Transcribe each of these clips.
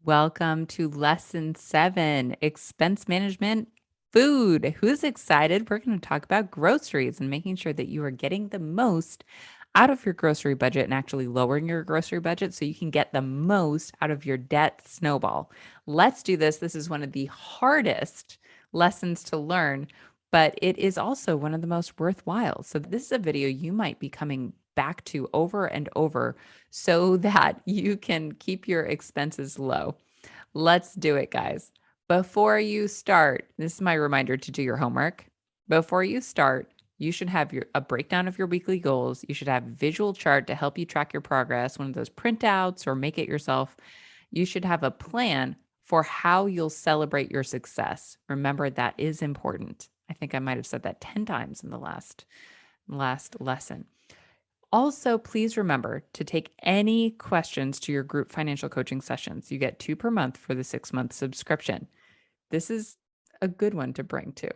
Welcome to lesson 7, expense management, food. Who's excited? We're going to talk about groceries and making sure that you are getting the most out of your grocery budget and actually lowering your grocery budget so you can get the most out of your debt snowball. Let's do this. This is one of the hardest lessons to learn, but it is also one of the most worthwhile. So this is a video you might be coming back to over and over so that you can keep your expenses low. Let's do it, guys. Before you start, this is my reminder to do your homework. Before you start, you should have a breakdown of your weekly goals. You should have a visual chart to help you track your progress, one of those printouts or make it yourself. You should have a plan for how you'll celebrate your success. Remember, that is important. I think I might have said that 10 times in the last lesson. Also, please remember to take any questions to your group financial coaching sessions. You get 2 per month for the 6-month subscription. This is a good one to bring too.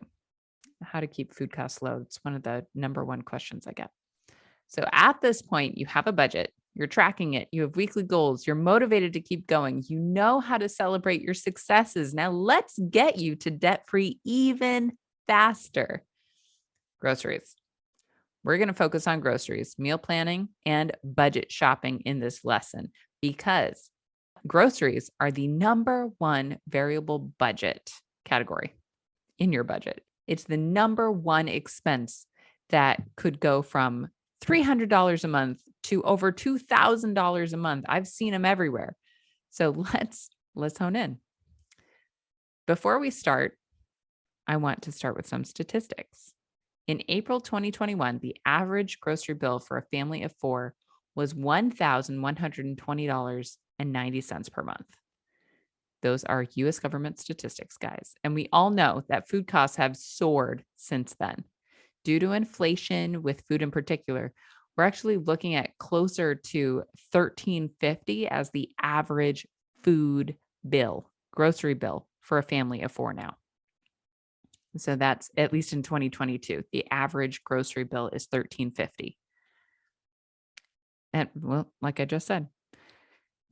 How to keep food costs low. It's one of the number one questions I get. So at this point, you have a budget, you're tracking it, you have weekly goals, you're motivated to keep going, you know how to celebrate your successes. Now let's get you to debt-free even faster. Groceries. We're going to focus on groceries, meal planning, and budget shopping in this lesson because groceries are the number one variable budget category in your budget. It's the number one expense that could go from $300 a month to over $2,000 a month. I've seen them everywhere. So let's hone in. Before we start, I want to start with some statistics. In April 2021, the average grocery bill for a family of 4 was $1,120.90 per month. Those are US government statistics, guys. And we all know that food costs have soared since then. Due to inflation with food in particular, we're actually looking at closer to $1,350 as the average food bill, grocery bill for a family of 4 now. So that's at least in 2022. The average grocery bill is $1,350. And well, like I just said,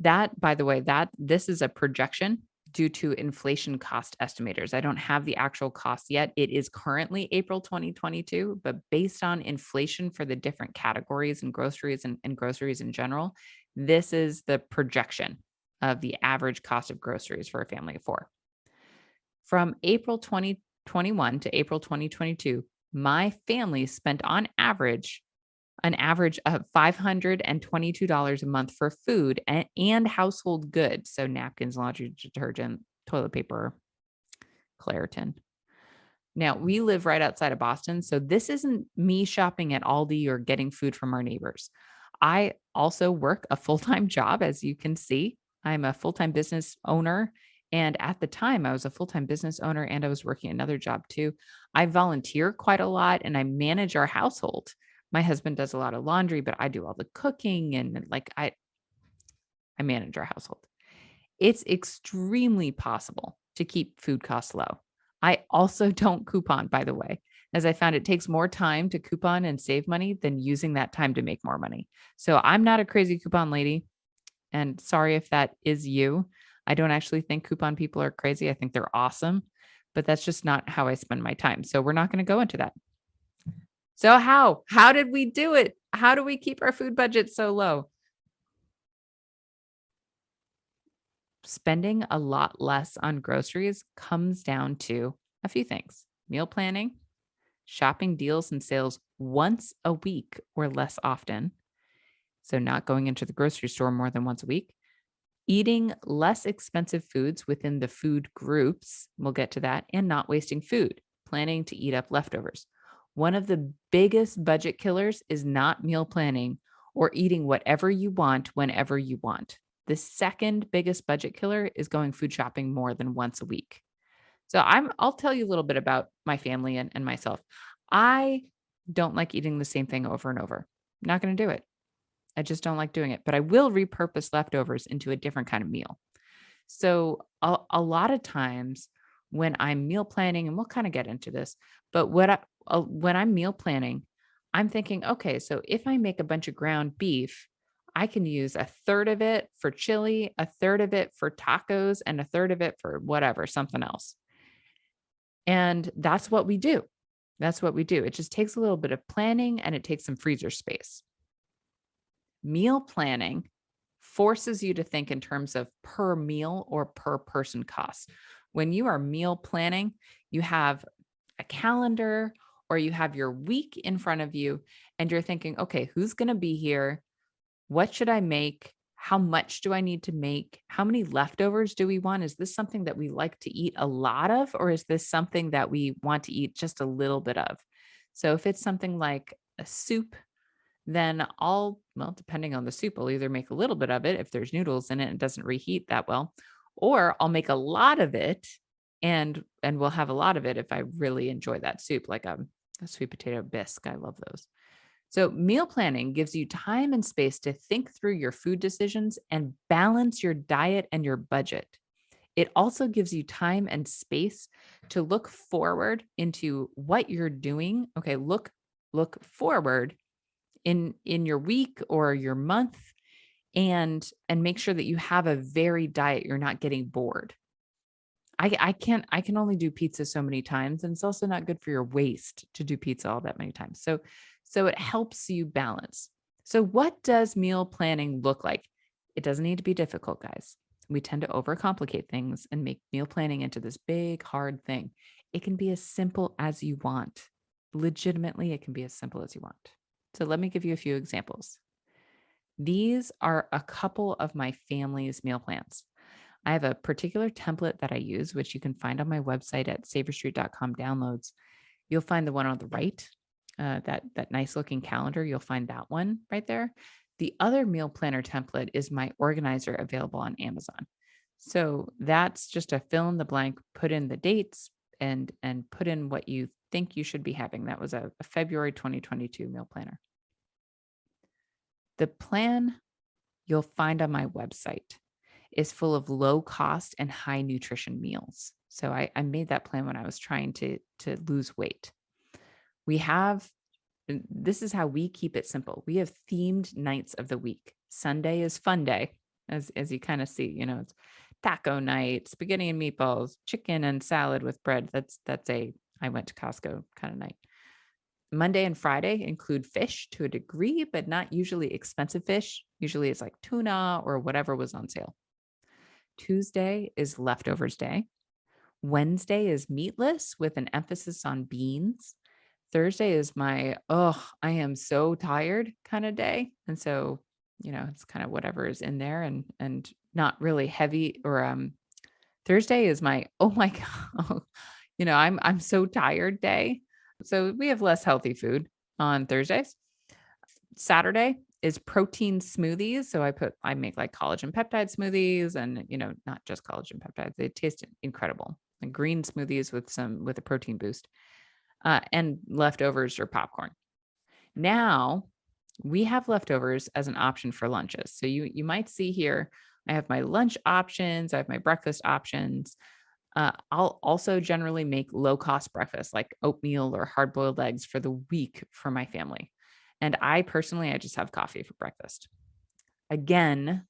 that, by the way, this is a projection due to inflation cost estimators. I don't have the actual cost yet. It is currently April 2022, but based on inflation for the different categories and groceries and groceries in general, this is the projection of the average cost of groceries for a family of 4. From April 2021 to April 2022, my family spent an average of $522 a month for food and household goods. So napkins, laundry detergent, toilet paper, Claritin. Now, we live right outside of Boston, so this isn't me shopping at Aldi or getting food from our neighbors. I also work a full-time job, as you can see. I'm a full-time business owner. And at the time, I was a full-time business owner and I was working another job too. I volunteer quite a lot and I manage our household. My husband does a lot of laundry, but I do all the cooking and I manage our household. It's extremely possible to keep food costs low. I also don't coupon, by the way, as I found it takes more time to coupon and save money than using that time to make more money. So I'm not a crazy coupon lady. And sorry if that is you. I don't actually think coupon people are crazy. I think they're awesome, but that's just not how I spend my time. So we're not going to go into that. So how did we do it? How do we keep our food budget so low? Spending a lot less on groceries comes down to a few things: meal planning, shopping deals and sales once a week or less often. So not going into the grocery store more than once a week, eating less expensive foods within the food groups. We'll get to that. And not wasting food, planning to eat up leftovers. One of the biggest budget killers is not meal planning or eating whatever you want whenever you want. The second biggest budget killer is going food shopping more than once a week. So I'll tell you a little bit about my family and myself. I don't like eating the same thing over and over. I'm not going to do it. I just don't like doing it, but I will repurpose leftovers into a different kind of meal. So a lot of times when I'm meal planning, and we'll kind of get into this, but when I'm meal planning, I'm thinking, okay, so if I make a bunch of ground beef, I can use a third of it for chili, a third of it for tacos, and a third of it for whatever, something else. And that's what we do. That's what we do. It just takes a little bit of planning and it takes some freezer space. Meal planning forces you to think in terms of per meal or per person costs. When you are meal planning, you have a calendar or you have your week in front of you and you're thinking, okay, who's going to be here? What should I make? How much do I need to make? How many leftovers do we want? Is this something that we like to eat a lot of, or is this something that we want to eat just a little bit of? So if it's something like a soup, then well, depending on the soup, I'll either make a little bit of it if there's noodles in it and doesn't reheat that well, or I'll make a lot of it and we'll have a lot of it if I really enjoy that soup, like a sweet potato bisque. I love those. So, meal planning gives you time and space to think through your food decisions and balance your diet and your budget. It also gives you time and space to look forward into what you're doing. Okay, look forward in your week or your month and make sure that you have a varied diet. You're not getting bored. I can only do pizza so many times, and it's also not good for your waist to do pizza all that many times. So it helps you balance. So what does meal planning look like? It doesn't need to be difficult, guys. We tend to overcomplicate things and make meal planning into this big hard thing. It can be as simple as you want. Legitimately, it can be as simple as you want. So let me give you a few examples. These are a couple of my family's meal plans. I have a particular template that I use, which you can find on my website at savorstreet.com downloads. You'll find the one on the right, that nice looking calendar. You'll find that one right there. The other meal planner template is my organizer available on Amazon. So that's just a fill in the blank, put in the dates and put in what you think you should be having. That was a February 2022 meal planner. The plan you'll find on my website is full of low cost and high nutrition meals. So I made that plan when I was trying to lose weight. We have this is how we keep it simple. We have themed nights of the week. Sunday is fun day, as you kind of see, it's taco night, spaghetti and meatballs, chicken and salad with bread. That's a I went to Costco kind of night. Monday and Friday include fish to a degree, but not usually expensive fish. Usually it's like tuna or whatever was on sale. Tuesday is leftovers day. Wednesday is meatless with an emphasis on beans. Thursday is my, I am so tired kind of day. And so, it's kind of whatever is in there and not really heavy or Thursday is my, oh my God, I'm so tired day. So we have less healthy food on Thursdays. Saturday is protein smoothies. So I make like collagen peptide smoothies and, not just collagen peptides. They taste incredible. And green smoothies with a protein boost and leftovers or popcorn. Now we have leftovers as an option for lunches. So you might see here, I have my lunch options. I have my breakfast options. I'll also generally make low cost breakfast like oatmeal or hard boiled eggs for the week for my family. And I just have coffee for breakfast. Again,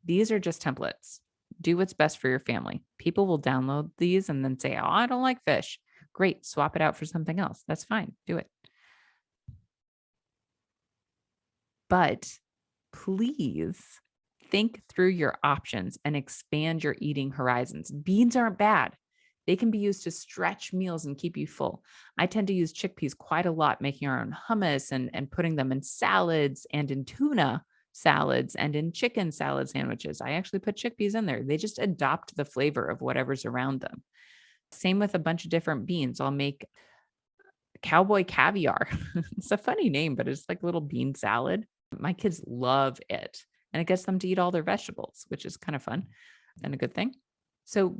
these are just templates. Do what's best for your family. People will download these and then say, oh, I don't like fish. Great. Swap it out for something else. That's fine. Do it. But please think through your options and expand your eating horizons. Beans aren't bad. They can be used to stretch meals and keep you full. I tend to use chickpeas quite a lot, making our own hummus and putting them in salads and in tuna salads and in chicken salad sandwiches. I actually put chickpeas in there. They just adopt the flavor of whatever's around them. Same with a bunch of different beans. I'll make cowboy caviar. It's a funny name, but it's like a little bean salad. My kids love it. And it gets them to eat all their vegetables, which is kind of fun and a good thing. So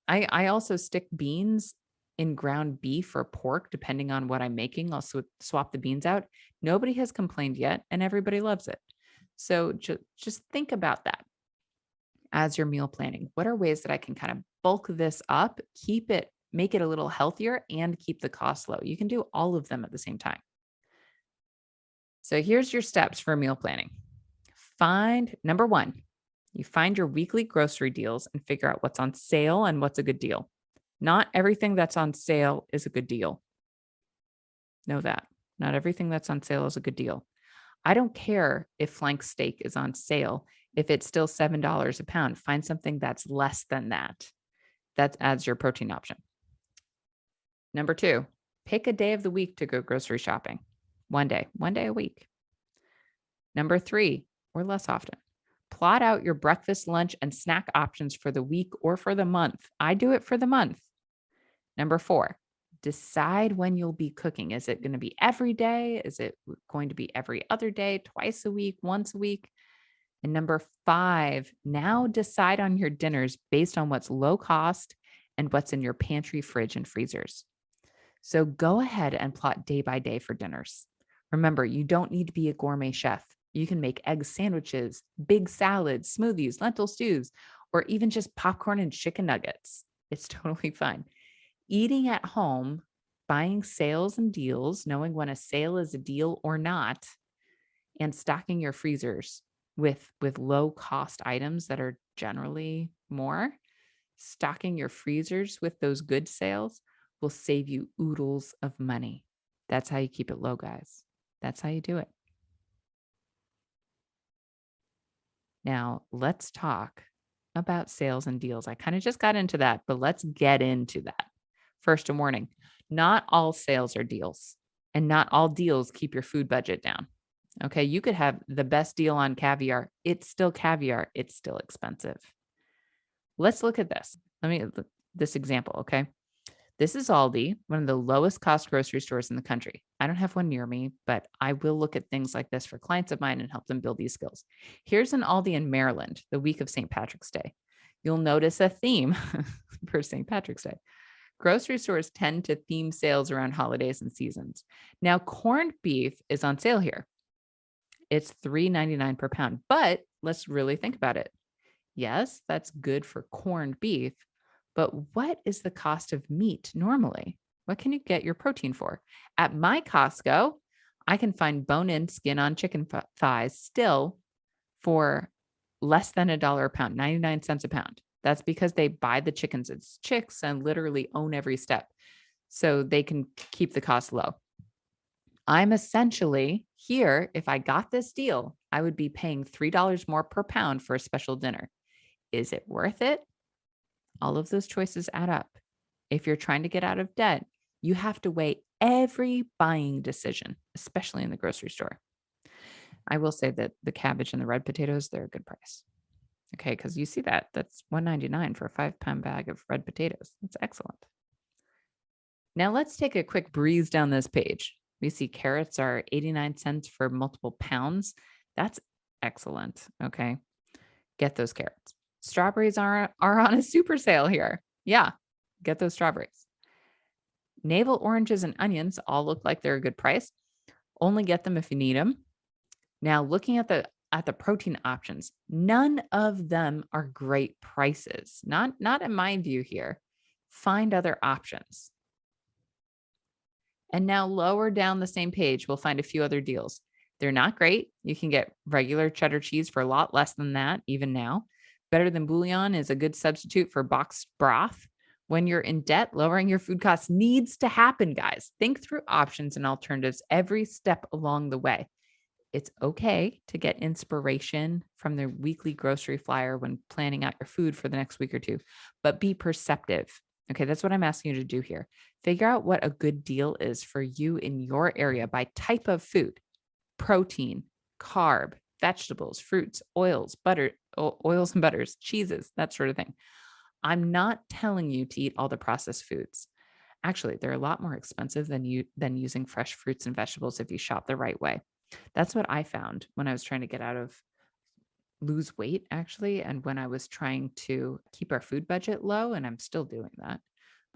I also stick beans in ground beef or pork, depending on what I'm making. I'll swap the beans out. Nobody has complained yet, and everybody loves it. So just think about that as you're meal planning. What are ways that I can kind of bulk this up, make it a little healthier, and keep the cost low? You can do all of them at the same time. So here's your steps for meal planning. Number one, you find your weekly grocery deals and figure out what's on sale and what's a good deal. Not everything that's on sale is a good deal. Know that. Not everything that's on sale is a good deal. I don't care if flank steak is on sale. If it's still $7 a pound, find something that's less than that. That adds your protein option. Number two, pick a day of the week to go grocery shopping. One day a week. Number three, or less often, plot out your breakfast, lunch, and snack options for the week or for the month. I do it for the month. Number four, decide when you'll be cooking. Is it going to be every day? Is it going to be every other day, twice a week, once a week? And number five, now decide on your dinners based on what's low cost and what's in your pantry, fridge, and freezers. So go ahead and plot day by day for dinners. Remember, you don't need to be a gourmet chef. You can make egg sandwiches, big salads, smoothies, lentil stews, or even just popcorn and chicken nuggets. It's totally fine. Eating at home, buying sales and deals, knowing when a sale is a deal or not, and stocking your freezers with low cost items that are generally more, stocking your freezers with those good sales will save you oodles of money. That's how you keep it low, guys. That's how you do it. Now, let's talk about sales and deals. I kind of just got into that, but let's get into that. First, a warning, not all sales are deals, and not all deals keep your food budget down. Okay, you could have the best deal on caviar. It's still caviar. It's still expensive. Let's look at this. This example, okay? This is Aldi, one of the lowest cost grocery stores in the country. I don't have one near me, but I will look at things like this for clients of mine and help them build these skills. Here's an Aldi in Maryland, the week of St. Patrick's Day. You'll notice a theme for St. Patrick's Day. Grocery stores tend to theme sales around holidays and seasons. Now, corned beef is on sale here. It's $3.99 per pound, but let's really think about it. Yes, that's good for corned beef, but what is the cost of meat normally? What can you get your protein for? At my Costco, I can find bone-in, skin-on chicken thighs still for less than $1 a pound, 99 cents a pound. That's because they buy the chickens as chicks and literally own every step, so they can keep the cost low. I'm essentially here, if I got this deal, I would be paying $3 more per pound for a special dinner. Is it worth it? All of those choices add up. If you're trying to get out of debt, you have to weigh every buying decision, especially in the grocery store. I will say that the cabbage and the red potatoes, they're a good price. Okay, because you see that's $1.99 for a 5-pound bag of red potatoes. That's excellent. Now let's take a quick breeze down this page. We see carrots are 89 cents for multiple pounds. That's excellent. Okay, get those carrots. Strawberries are on a super sale here. Yeah, get those strawberries. Navel oranges and onions all look like they're a good price. Only get them if you need them. Now, looking at the protein options, none of them are great prices. Not in my view here. Find other options. And now lower down the same page, we'll find a few other deals. They're not great. You can get regular cheddar cheese for a lot less than that, even now. Better Than Bouillon is a good substitute for boxed broth. When you're in debt, lowering your food costs needs to happen, guys. Think through options and alternatives every step along the way. It's okay to get inspiration from the weekly grocery flyer when planning out your food for the next week or two, but be perceptive. Okay, that's what I'm asking you to do here. Figure out what a good deal is for you in your area by type of food: protein, carb, vegetables, fruits, oils, oils and butters, cheeses, that sort of thing. I'm not telling you to eat all the processed foods. Actually, they're a lot more expensive than using fresh fruits and vegetables if you shop the right way. That's what I found when I was trying to lose weight, actually, and when I was trying to keep our food budget low, and I'm still doing that.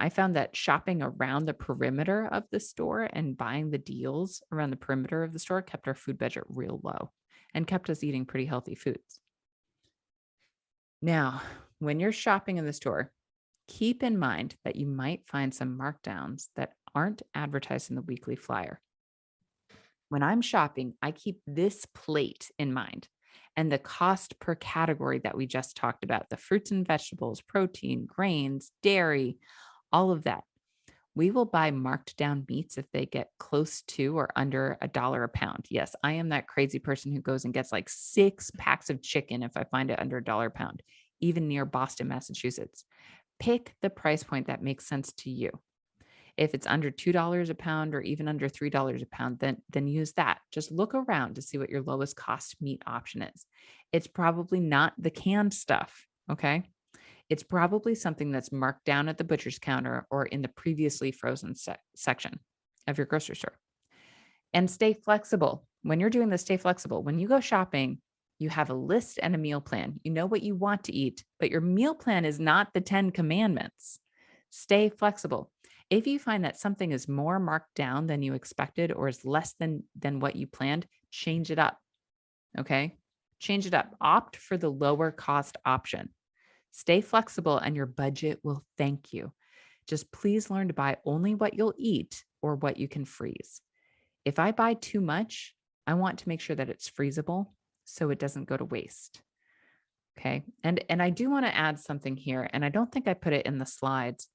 I found that shopping around the perimeter of the store and buying the deals around the perimeter of the store kept our food budget real low and kept us eating pretty healthy foods. Now, when you're shopping in the store, keep in mind that you might find some markdowns that aren't advertised in the weekly flyer. When I'm shopping, I keep this plate in mind. And the cost per category that we just talked about, the fruits and vegetables, protein, grains, dairy, all of that. We will buy marked down meats if they get close to or under $1 a pound. Yes, I am that crazy person who goes and gets like 6 packs of chicken if I find it under $1 a pound, even near Boston, Massachusetts. Pick the price point that makes sense to you. If it's under $2 a pound or even under $3 a pound, then use that. Just look around to see what your lowest cost meat option is. It's probably not the canned stuff, okay? It's probably something that's marked down at the butcher's counter or in the previously frozen section of your grocery store. And stay flexible. When you're doing this, stay flexible. When you go shopping, you have a list and a meal plan. You know what you want to eat, but your meal plan is not the 10 commandments. Stay flexible. If you find that something is more marked down than you expected or is less than what you planned, change it up. Okay? Change it up. Opt for the lower cost option. Stay flexible and your budget will thank you. Just please learn to buy only what you'll eat or what you can freeze. If I buy too much, I want to make sure that it's freezable so it doesn't go to waste. Okay. And I do want to add something here, and I don't think I put it in the slides,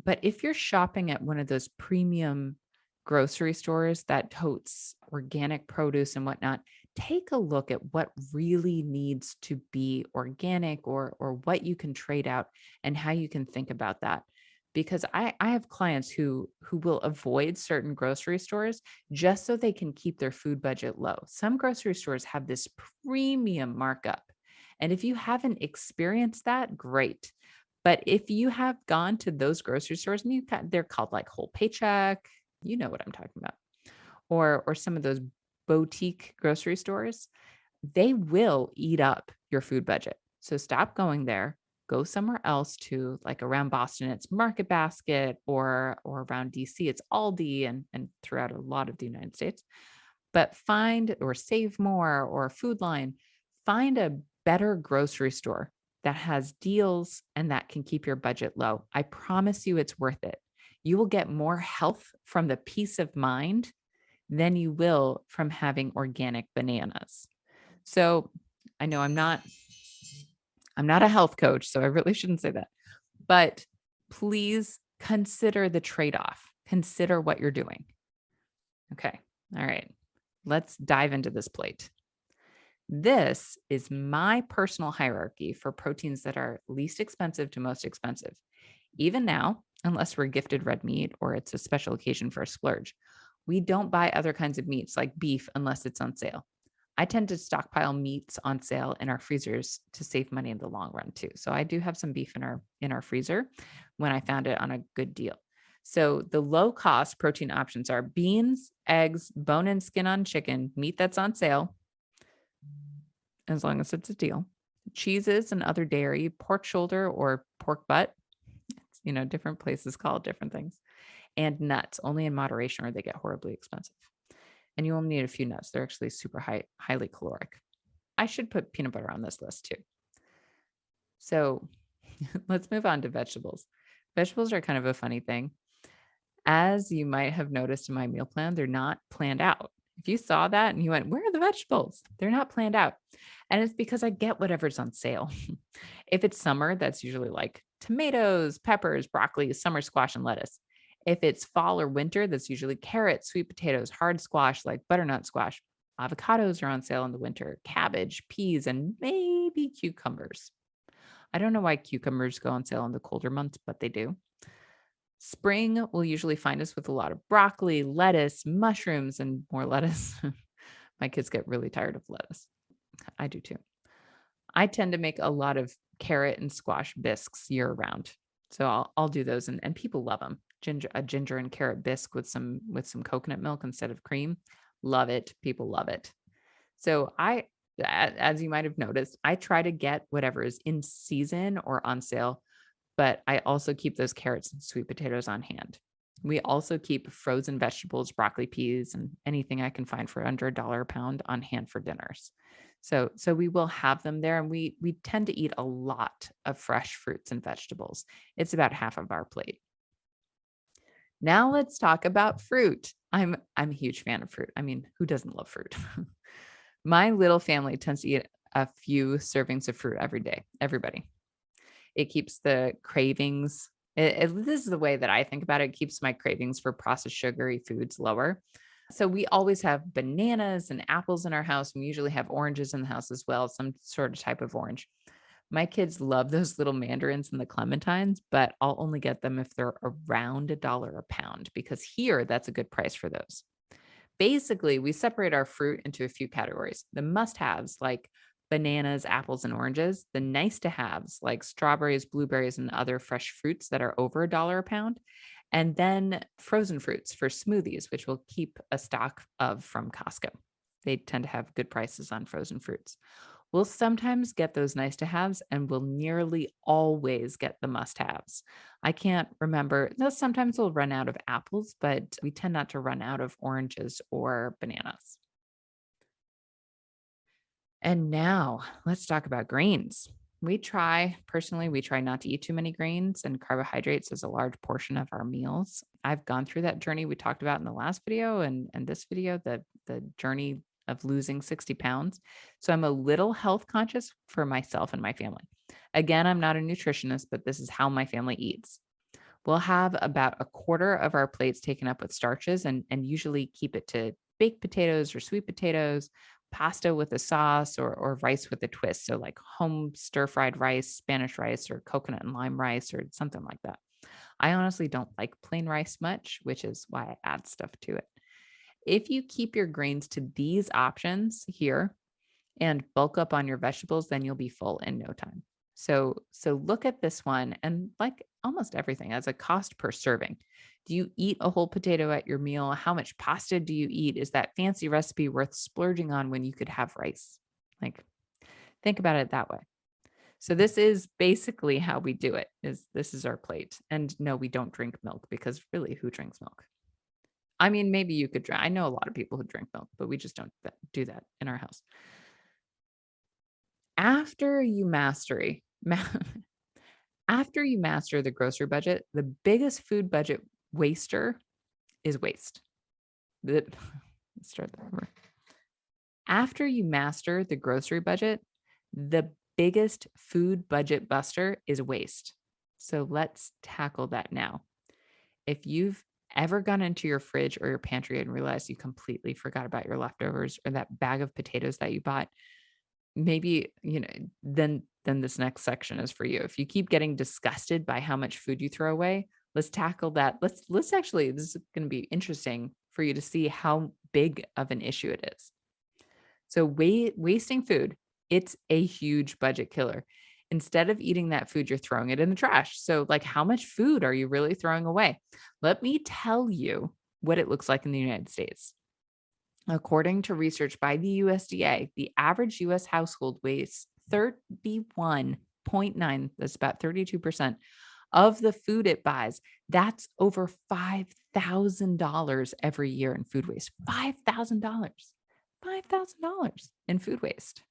but if you're shopping at one of those premium grocery stores that totes organic produce and whatnot, take a look at what really needs to be organic or what you can trade out and how you can think about that. Because I have clients who will avoid certain grocery stores just so they can keep their food budget low. Some grocery stores have this premium markup. And if you haven't experienced that, great. But if you have gone to those grocery stores and they're called like Whole Paycheck, you know what I'm talking about, or some of those boutique grocery stores, they will eat up your food budget. So stop going there. Go somewhere else to like around Boston, it's Market Basket, or around DC, it's Aldi, and throughout a lot of the United States. But find or Save More or Food Line, find a better grocery store that has deals and that can keep your budget low. I promise you it's worth it. You will get more health from the peace of mind than you will from having organic bananas. So I know I'm not a health coach, so I really shouldn't say that. But please consider the trade-off. Consider what you're doing. Okay. All right. Let's dive into this plate. This is my personal hierarchy for proteins that are least expensive to most expensive. Even now, unless we're gifted red meat or it's a special occasion for a splurge, we don't buy other kinds of meats like beef unless it's on sale. I tend to stockpile meats on sale in our freezers to save money in the long run too. So I do have some beef in our freezer when I found it on a good deal. So the low cost protein options are beans, eggs, bone and skin on chicken, meat that's on sale, as long as it's a deal, cheeses and other dairy, pork shoulder or pork butt. Different places call it different things, and nuts only in moderation or they get horribly expensive. And you only need a few nuts. They're actually super highly caloric. I should put peanut butter on this list too. So let's move on to vegetables. Vegetables are kind of a funny thing. As you might have noticed in my meal plan, they're not planned out. If you saw that and you went, where are the vegetables? They're not planned out. And it's because I get whatever's on sale. If it's summer, that's usually like tomatoes, peppers, broccoli, summer squash, and lettuce. If it's fall or winter, that's usually carrots, sweet potatoes, hard squash like butternut squash. Avocados are on sale in the winter, cabbage, peas, and maybe cucumbers. I don't know why cucumbers go on sale in the colder months, but they do. Spring will usually find us with a lot of broccoli, lettuce, mushrooms, and more lettuce. My kids get really tired of lettuce. I do too. I tend to make a lot of carrot and squash bisques year round. So I'll do those and people love them. A ginger and carrot bisque with some coconut milk instead of cream. Love it. People love it. So as you might have noticed, I try to get whatever is in season or on sale, but I also keep those carrots and sweet potatoes on hand. We also keep frozen vegetables, broccoli, peas, and anything I can find for under $1 a pound on hand for dinners. So we will have them there, and we tend to eat a lot of fresh fruits and vegetables. It's about half of our plate. Now let's talk about fruit. I'm a huge fan of fruit. I mean, who doesn't love fruit? My little family tends to eat a few servings of fruit every day, everybody. It keeps the cravings this is the way that I think about it, it keeps my cravings for processed sugary foods lower. So we always have bananas and apples in our house. We usually have oranges in the house as well, some sort of type of orange. My kids love those little mandarins and the clementines, but I'll only get them if they're around $1 a pound because here that's a good price for those. Basically, we separate our fruit into a few categories. The must-haves like bananas, apples, and oranges. The nice-to-haves like strawberries, blueberries, and other fresh fruits that are over $1 a pound. And then frozen fruits for smoothies, which we'll keep a stock of from Costco. They tend to have good prices on frozen fruits. We'll sometimes get those nice to haves and we'll nearly always get the must haves. I can't remember. No, sometimes we'll run out of apples, but we tend not to run out of oranges or bananas. And now let's talk about grains. Personally, we try not to eat too many grains and carbohydrates as a large portion of our meals. I've gone through that journey we talked about in the last video and this video, the journey of losing 60 pounds. So I'm a little health conscious for myself and my family. Again, I'm not a nutritionist, but this is how my family eats. We'll have about a quarter of our plates taken up with starches and usually keep it to baked potatoes or sweet potatoes, pasta with a sauce or rice with a twist. So like home stir fried rice, Spanish rice, or coconut and lime rice or something like that. I honestly don't like plain rice much, which is why I add stuff to it. If you keep your grains to these options here, and bulk up on your vegetables, then you'll be full in no time. So look at this one and like almost everything as a cost per serving. Do you eat a whole potato at your meal? How much pasta do you eat? Is that fancy recipe worth splurging on when you could have rice? Like think about it that way. So this is basically how we do it. Is this is our plate. And no, we don't drink milk because really who drinks milk? I mean, maybe you could drink. I know a lot of people who drink milk, but we just don't do that in our house. After you mastery ma after you master the grocery budget, the biggest food budget waster is waste. The let's start that over. After you master the grocery budget, the biggest food budget buster is waste. So let's tackle that now. If you've ever gone into your fridge or your pantry and realized you completely forgot about your leftovers or that bag of potatoes that you bought, maybe, then this next section is for you. If you keep getting disgusted by how much food you throw away, let's tackle that. Let's actually this is going to be interesting for you to see how big of an issue it is. So wasting food, it's a huge budget killer. Instead of eating that food, you're throwing it in the trash. So like how much food are you really throwing away? Let me tell you what it looks like in the United States. According to research by the USDA, the average US household wastes 31.9, that's about 32% of the food it buys. That's over $5,000 every year in food waste. $5,000. $5,000 in food waste.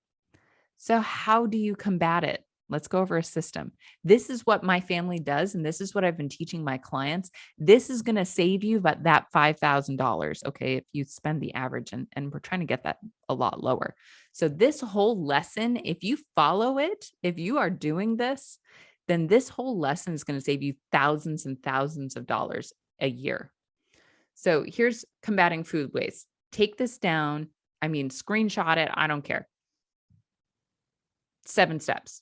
So, how do you combat it? Let's go over a system. This is what my family does, and this is what I've been teaching my clients. This is going to save you about that $5,000. Okay. If you spend the average, and we're trying to get that a lot lower. So, this whole lesson, if you follow it, if you are doing this, then this whole lesson is going to save you thousands and thousands of dollars a year. So, here's combating food waste. Take this down. I mean, screenshot it. I don't care. 7 steps.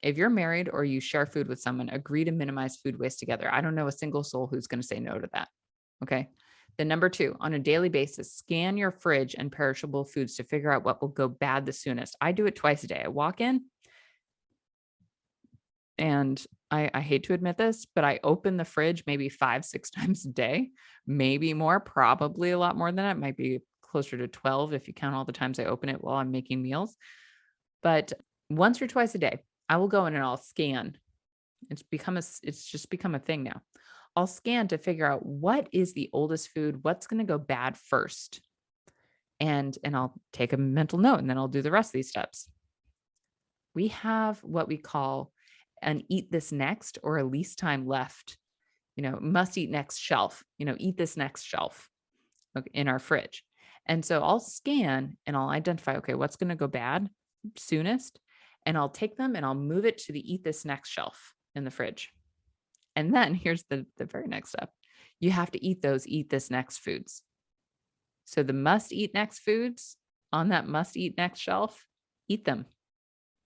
If you're married or you share food with someone, agree to minimize food waste together. I don't know a single soul who's going to say no to that. Okay. Then number 2, on a daily basis, scan your fridge and perishable foods to figure out what will go bad the soonest. I do it twice a day. I walk in and I hate to admit this, but I open the fridge maybe 5, 6 times a day, maybe more, probably a lot more than that. It might be closer to 12 if you count all the times I open it while I'm making meals. But once or twice a day, I will go in and I'll scan. It's just become a thing now. I'll scan to figure out what is the oldest food, what's going to go bad first. And I'll take a mental note and then I'll do the rest of these steps. We have what we call an eat this next or a least time left, must eat next shelf, eat this next shelf in our fridge. And so I'll scan and I'll identify, okay, what's going to go bad soonest. And I'll take them and I'll move it to the eat this next shelf in the fridge. And then here's the very next step. You have to eat those eat this next foods. So the must eat next foods on that must eat next shelf, eat them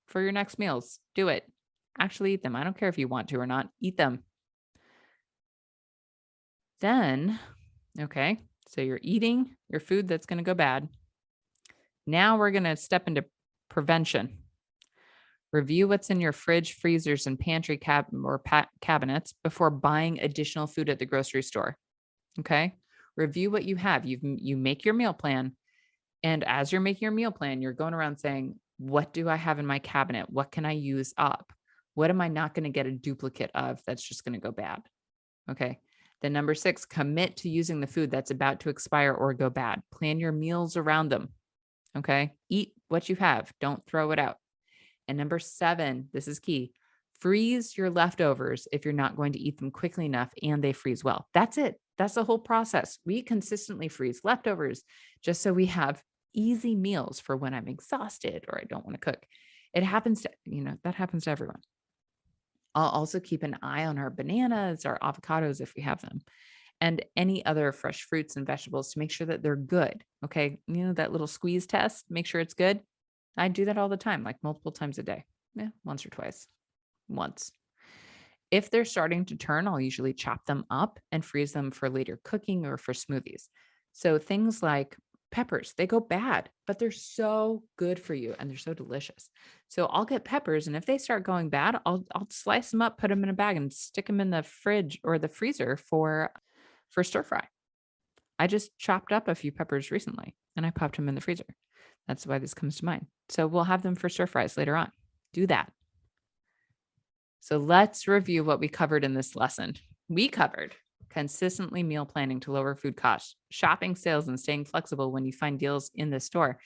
for your next meals. Do it. Actually eat them. I don't care if you want to or not. Eat them. Then, okay, so you're eating your food that's going to go bad. Now we're going to step into prevention. Review what's in your fridge, freezers, and pantry cabinets before buying additional food at the grocery store. Okay. Review what you have. You make your meal plan. And as you're making your meal plan, you're going around saying, what do I have in my cabinet? What can I use up? What am I not going to get a duplicate of that's just going to go bad? Okay. Then number 6, commit to using the food that's about to expire or go bad. Plan your meals around them. Okay. Eat what you have. Don't throw it out. And number 7, this is key. Freeze your leftovers if you're not going to eat them quickly enough and they freeze well. That's it. That's the whole process. We consistently freeze leftovers just so we have easy meals for when I'm exhausted or I don't want to cook. It happens to, that happens to everyone. I'll also keep an eye on our bananas, our avocados, if we have them, and any other fresh fruits and vegetables to make sure that they're good. Okay. That little squeeze test, make sure it's good. I do that all the time, like multiple times a day. Yeah, once or twice. Once. If they're starting to turn, I'll usually chop them up and freeze them for later cooking or for smoothies. So things like peppers, they go bad, but they're so good for you and they're so delicious. So I'll get peppers, and if they start going bad, I'll slice them up, put them in a bag, and stick them in the fridge or the freezer for stir fry. I just chopped up a few peppers recently and I popped them in the freezer. That's why this comes to mind. So we'll have them for stir fries later on. Do that. So let's review what we covered in this lesson. We covered consistently meal planning to lower food costs, shopping sales and staying flexible when you find deals in the store,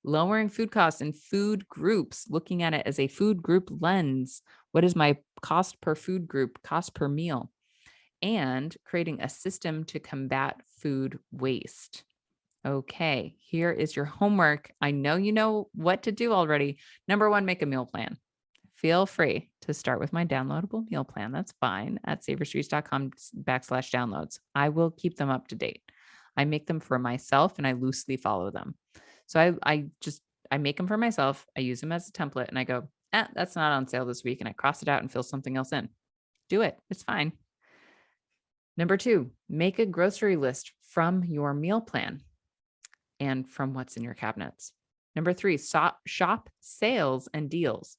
lowering food costs in food groups, looking at it as a food group lens. What is my cost per food group, cost per meal? And creating a system to combat food waste. Okay, here is your homework. I know you know what to do already. Number 1, make a meal plan. Feel free to start with my downloadable meal plan. That's fine at savorstreets.com/downloads. I will keep them up to date. I make them for myself and I loosely follow them. So I make them for myself. I use them as a template and I go, that's not on sale this week. And I cross it out and fill something else in. Do it. It's fine. Number 2, make a grocery list from your meal plan and from what's in your cabinets. Number 3, shop sales and deals.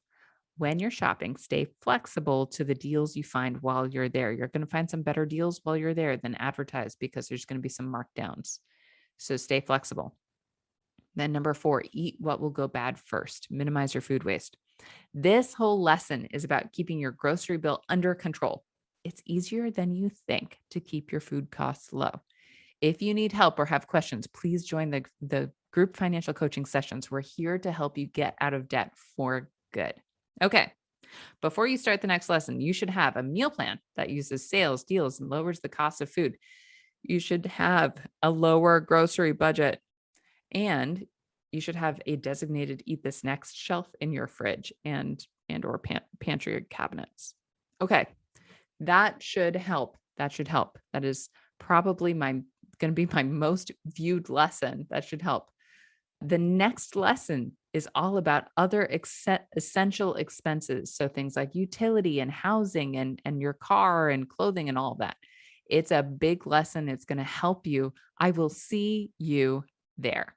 When you're shopping, stay flexible to the deals you find while you're there. You're going to find some better deals while you're there than advertised because there's going to be some markdowns. So stay flexible. Then number 4, eat what will go bad first. Minimize your food waste. This whole lesson is about keeping your grocery bill under control. It's easier than you think to keep your food costs low. If you need help or have questions, please join the group financial coaching sessions. We're here to help you get out of debt for good. Okay. Before you start the next lesson, you should have a meal plan that uses sales, deals, and lowers the cost of food. You should have a lower grocery budget, and you should have a designated eat this next shelf in your fridge and or pantry cabinets. Okay. That should help. That is probably going to be my most viewed lesson. That should help. The next lesson is all about other essential expenses. So things like utility and housing and your car and clothing and all that. It's a big lesson. It's going to help you. I will see you there.